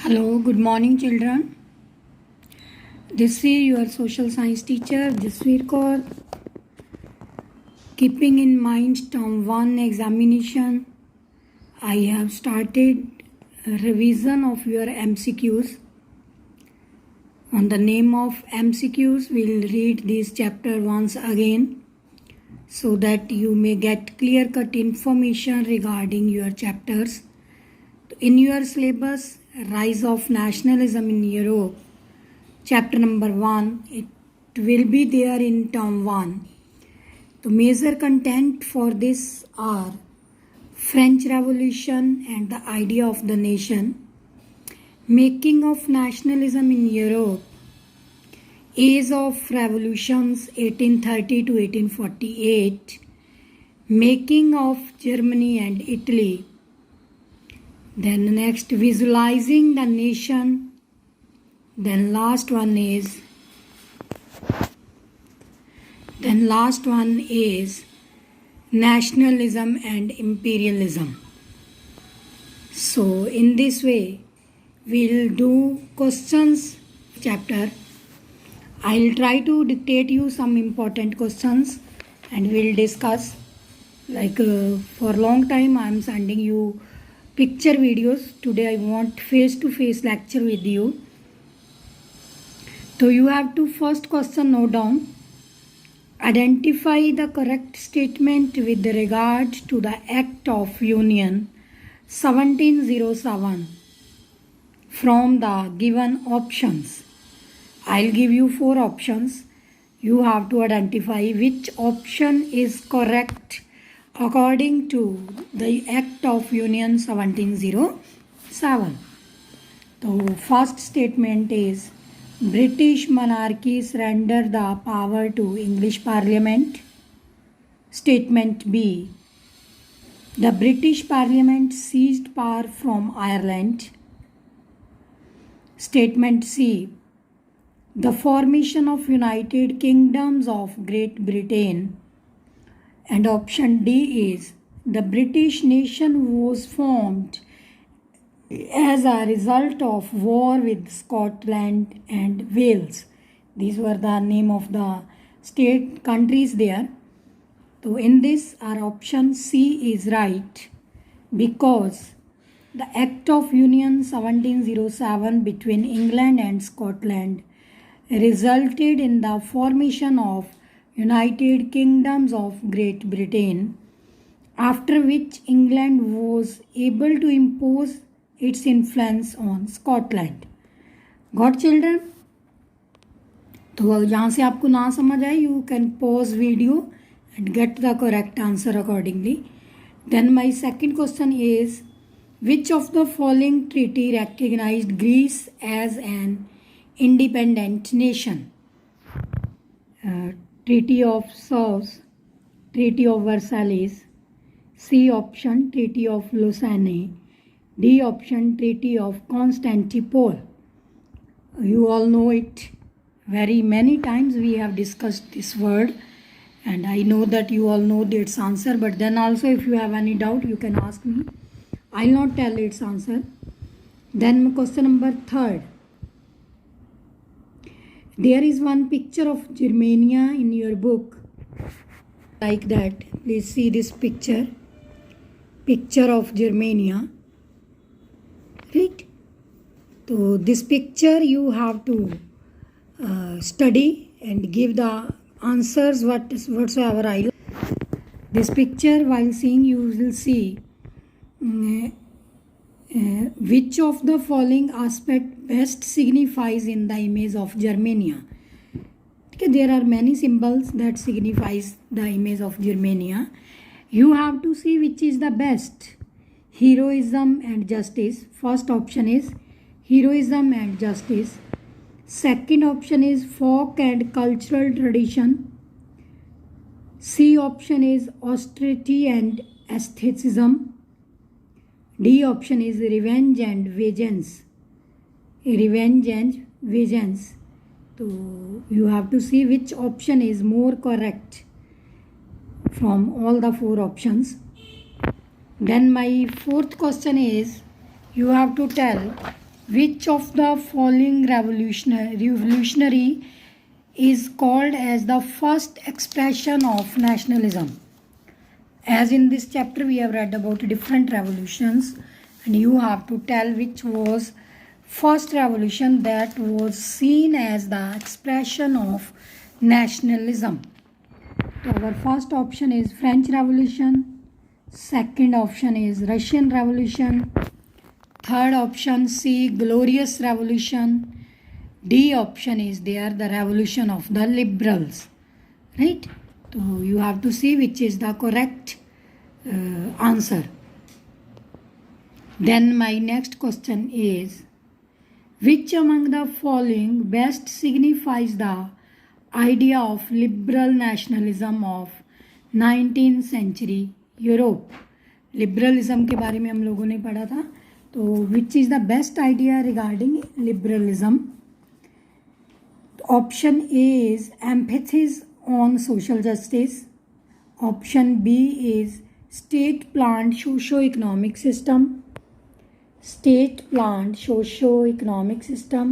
Hello, good morning, children. This is your social science teacher, Jasveer Kaur. Keeping in mind term 1 examination, I have started a revision of your MCQs. On the name of MCQs, we'll read this chapter once again so that you may get clear-cut information regarding your chapters. In your syllabus, Rise of Nationalism in Europe, chapter number 1, it will be there in term 1. The major content for this are French Revolution and the idea of the nation, making of nationalism in Europe, age of revolutions 1830 to 1848, making of Germany and Italy. Then next, visualizing the nation. Then last one is nationalism and imperialism. So in this way, we'll do questions chapter. I'll try to dictate you some important questions and we'll discuss. For long time I'm sending you picture videos. Today I want face-to-face lecture with you. So you have to first question note down. Identify the correct statement with regard to the Act of Union 1707 from the given options. I'll give you 4 options. You have to identify which option is correct according to the Act of Union 1707. So first statement is British monarchy surrendered the power to English Parliament. Statement B. The British Parliament seized power from Ireland. Statement C. The formation of United Kingdoms of Great Britain. And option D is the British nation was formed as a result of war with Scotland and Wales. These were the name of the state countries there. So in this, our option C is right because the Act of Union 1707 between England and Scotland resulted in the formation of United Kingdoms of Great Britain, after which England was able to impose its influence on Scotland. Got children? तो यहाँ से आपको ना समझ आए, you can pause video and get the correct answer accordingly. Then my second question is, which of the following treaty recognized Greece as an independent nation? Treaty of Sèvres, Treaty of Versailles, C option Treaty of Lausanne, D option Treaty of Constantinople. You all know it. Very many times we have discussed this word and I know that you all know its answer, but then also if you have any doubt you can ask me. I'll not tell its answer. Then question number 3. There is one picture of Germania in your book. Like that. Please see this picture. Picture of Germania. Right? So this picture you have to study and give the answers whatsoever I. This picture, while seeing, you will see which of the following aspect best signifies in the image of Germania. Okay, there are many symbols that signifies the image of Germania. You have to see which is the best. Heroism and justice. First option is heroism and justice. Second option is folk and cultural tradition. C option is austerity and aestheticism. D option is revenge and vengeance. Revenge and vengeance. So you have to see which option is more correct from all the 4 options. Then my fourth question is, you have to tell Which of the following revolutionary is called as the first expression of nationalism? As in this chapter we have read about different revolutions, and you have to tell which was first revolution that was seen as the expression of nationalism. So our first option is French Revolution, second option is Russian Revolution, third option C, Glorious Revolution, D option is there, the revolution of the liberals, right? So you have to see which is the correct answer. Then my next question is, which among the following best signifies the idea of liberal nationalism of 19th century Europe? Liberalism के बारे में हम लोगों ने पढ़ा था, तो which is the best idea regarding liberalism? Option A is emphasis on social justice, option B is state planned socio economic system, state planned socio-economic system,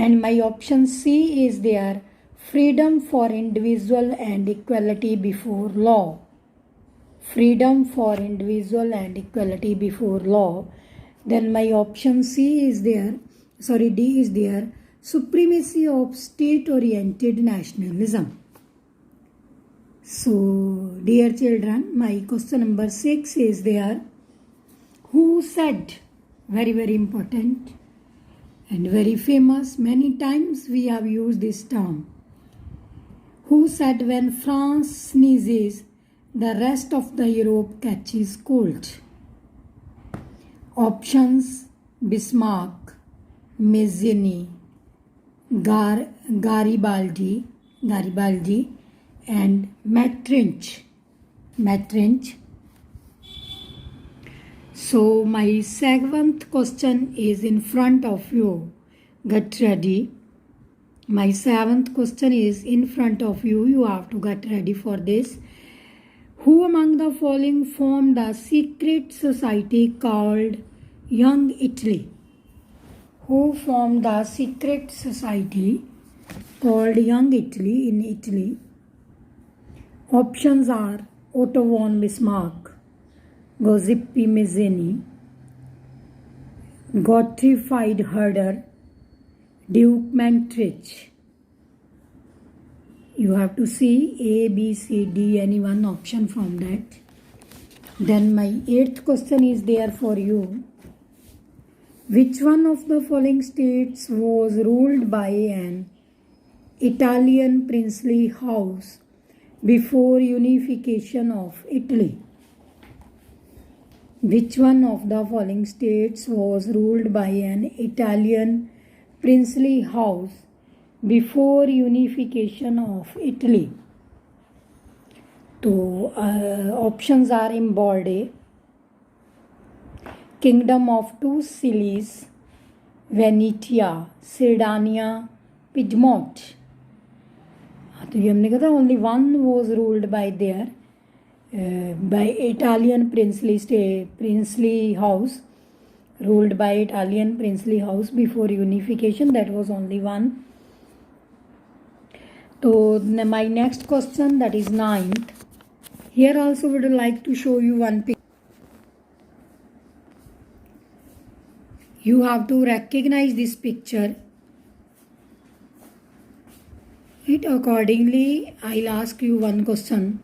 and my option C is there, freedom for individual and equality before law. Freedom for individual and equality before law. Then my option C is there, D is there, supremacy of state oriented nationalism. So dear children, my question number 6 is there, who said, very important and very famous, many times we have used this term, who said when France sneezes the rest of the Europe catches cold? Options Bismarck, Mazzini, Garibaldi and Metternich. So my seventh question is in front of you. Get ready. My seventh question is in front of you. You have to get ready for this. Who among the following formed a secret society called Young Italy? Who formed the secret society called Young Italy in Italy? Options are Otto von Bismarck, Giuseppe Mazzini, Gottfried Herder, Duke Metternich. You have to see A, B, C, D, any one option from that. Then my eighth question is there for you. Which one of the following states was ruled by an Italian princely house before unification of Italy? Which one of the following states was ruled by an Italian princely house before unification of Italy? So options are Imbolde, Kingdom of Two Sicilies, Venetia, Sardinia, Piedmont. तो ये हमने कहा था only one was ruled by there. By Italian princely house, ruled by Italian princely house before unification, that was only one. So my next question, that is 9th. Here also would like to show you one picture. You have to recognize this picture. It accordingly I'll ask you one question.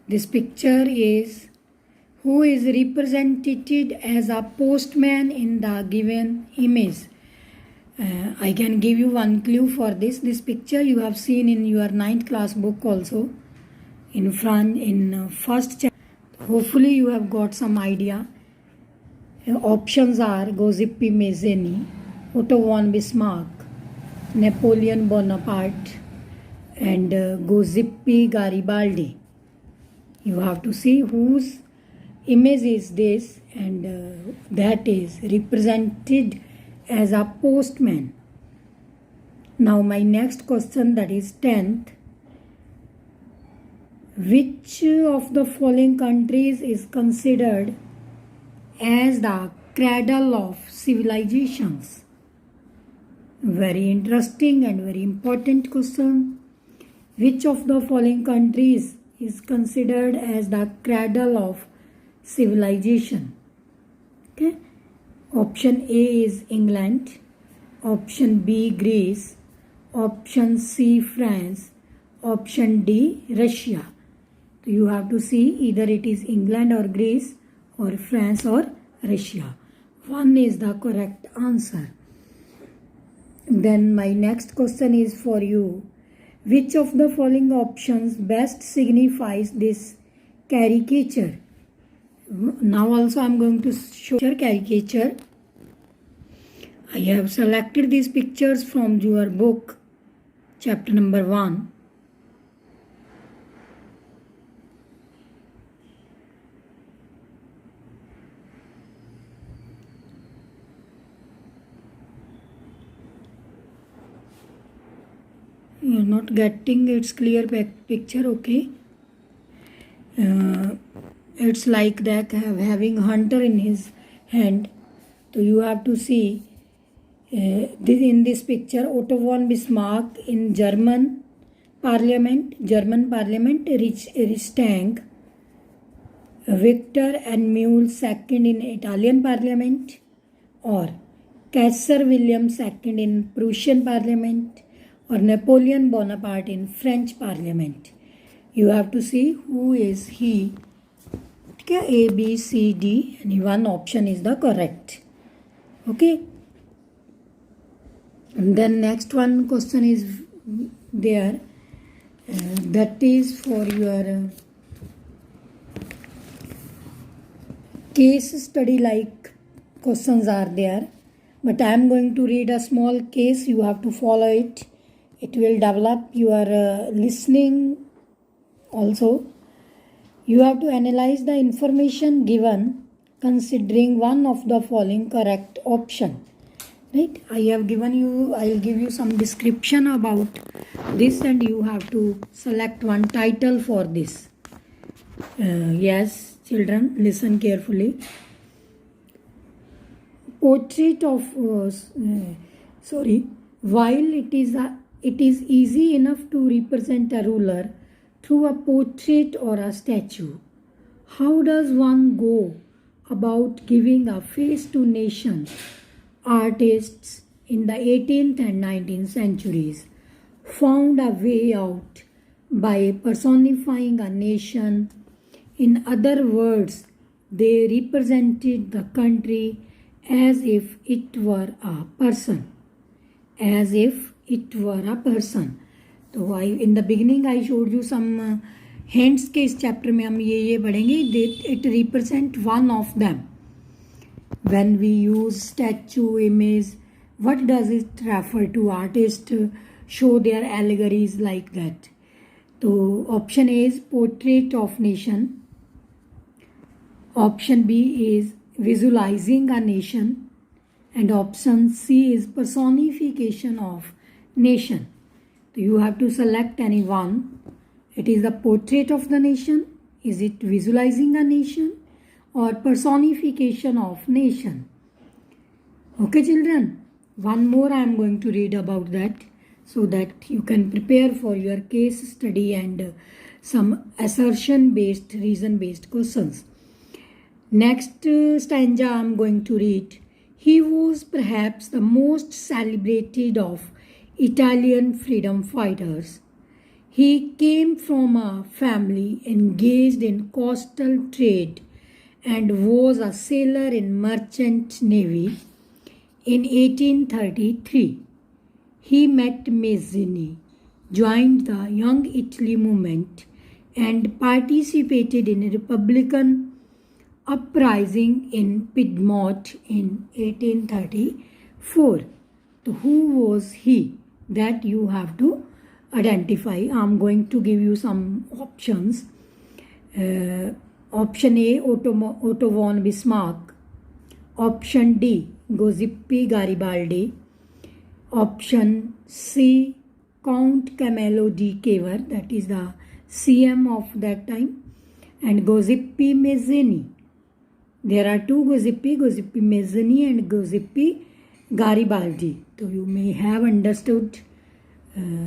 This picture is, who is represented as a postman in the given image? I can give you one clue for this. This picture you have seen in your 9th class book also. In front, in first chapter. Hopefully you have got some idea. Options are Giuseppe Mazzini, Otto von Bismarck, Napoleon Bonaparte, and Giuseppe Garibaldi. You have to see whose image is this, and that is represented as a postman. Now my next question, that is 10th. Which of the following countries is considered as the cradle of civilizations? Very interesting and very important question. Which of the following countries is considered as the cradle of civilization? Okay. Option A is England. Option B Greece. Option C France. Option D Russia. So you have to see either it is England or Greece or France or Russia. One is the correct answer. Then my next question is for you. Which of the following options best signifies this caricature? Now also I am going to show caricature. I have selected these pictures from your book, chapter number 1. You are not getting its clear picture, okay? It's like that having hunter in his hand. So you have to see in this picture Otto von Bismarck in German Parliament, Reichstag, Victor Emmanuel II in Italian Parliament, or Kaiser William II in Prussian Parliament, or Napoleon Bonaparte in French Parliament. You have to see who is he. Okay, A, B, C, D, and one option is the correct. Okay. And then next one question is there. That is for your case study like questions are there. But I am going to read a small case. You have to follow it. It will develop your listening also. You have to analyze the information given considering one of the following correct option. Right? I will give you some description about this and you have to select one title for this. Yes, children, listen carefully. Portrait of, while it is easy enough to represent a ruler through a portrait or a statue, how does one go about giving a face to nations? Artists in the 18th and 19th centuries found a way out by personifying a nation. In other words, they represented the country as if it were a person. As if it were a person. So in the beginning I showed you some hints के इस chapter में हम ये पढ़ेंगे. It represent one of them. When we use statue, image, what does it refer to? Artists show their allegories like that. So option A is portrait of nation. Option B is visualizing a nation. And option C is personification of nation. So you have to select any one. It is the portrait of the nation. Is it visualizing a nation or personification of nation? Okay, children. One more I am going to read about that so that you can prepare for your case study and some assertion based, reason based questions. Next stanza I am going to read. He was perhaps the most celebrated of Italian freedom fighters. He came from a family engaged in coastal trade and was a sailor in merchant navy. In 1833, he met Mazzini, joined the Young Italy movement, and participated in a Republican uprising in Piedmont in 1834. So who was he? That you have to identify. I am going to give you some options. Option A, Otto von Bismarck. Option D, Giuseppe Garibaldi. Option C, Count Camillo di Cavour, that is the CM of that time, and Giuseppe Mazzini. There are two Giuseppe Mazzini and Giuseppe Garibaldi. So you may have understood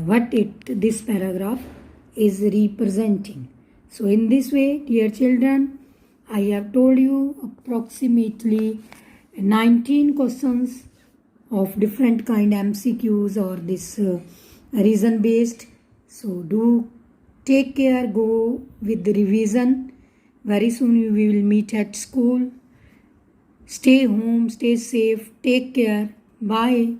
what this paragraph is representing. So in this way, dear children, I have told you approximately 19 questions of different kind MCQs or this reason based. So do take care, go with the revision. Very soon we will meet at school. Stay home, stay safe, take care. Bye.